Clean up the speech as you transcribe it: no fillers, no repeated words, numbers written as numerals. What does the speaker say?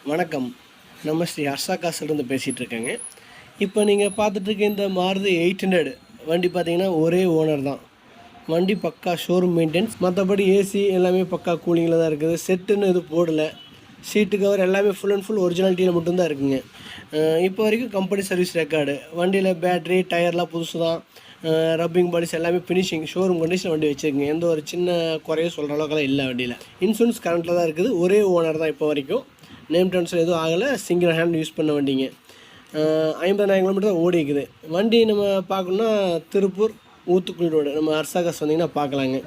வணக்கம். நம்ம ஸ்ரீ ஹர்ஷா காசுலேருந்து பேசிகிட்டு இருக்கேங்க. இப்போ நீங்கள் பார்த்துட்ருக்க இந்த மாருதி 800 வண்டி பார்த்தீங்கன்னா ஒரே ஓனர் தான். வண்டி பக்கா ஷோரூம் மெயின்டெனன்ஸ். மற்றபடி ஏசி எல்லாமே பக்கா கூலிங்கில் தான் இருக்குது. செட்டுன்னு எதுவும் போடலை. சீட்டு கவர் எல்லாமே ஃபுல் அண்ட் ஃபுல் ஒரிஜினாலிட்டியில் மட்டும்தான் இருக்குங்க. இப்போ வரைக்கும் கம்பெனி சர்வீஸ் ரெக்கார்டு. வண்டியில் பேட்ரி டயர்லாம் புதுசு தான். ரப்பிங் பாடிஸ் எல்லாமே ஃபினிஷிங் ஷோரூம் கண்டிஷன் வண்டி வச்சுருக்குங்க. எந்த ஒரு சின்ன குறையும் சொல்கிற அளவுக்குலாம் இல்லை வண்டியில். இன்சூரன்ஸ் கரண்ட்டில் தான் இருக்குது. ஒரே ஓனர் தான் இப்போ வரைக்கும். நேம் ட்ரான்ஸ்ஃபர் எதுவும் ஆகலை. சிங்கிள் ஹேண்ட் யூஸ் பண்ண வண்டிங்க. 50,000 கிலோமீட்டர் தான் ஓடி இருக்குது. வண்டி நம்ம பார்க்கணுன்னா திருப்பூர் ஊத்துக்குளி ரோடு நம்ம ஹர்ஷா காசு வந்தீங்கன்னா பார்க்கலாங்க.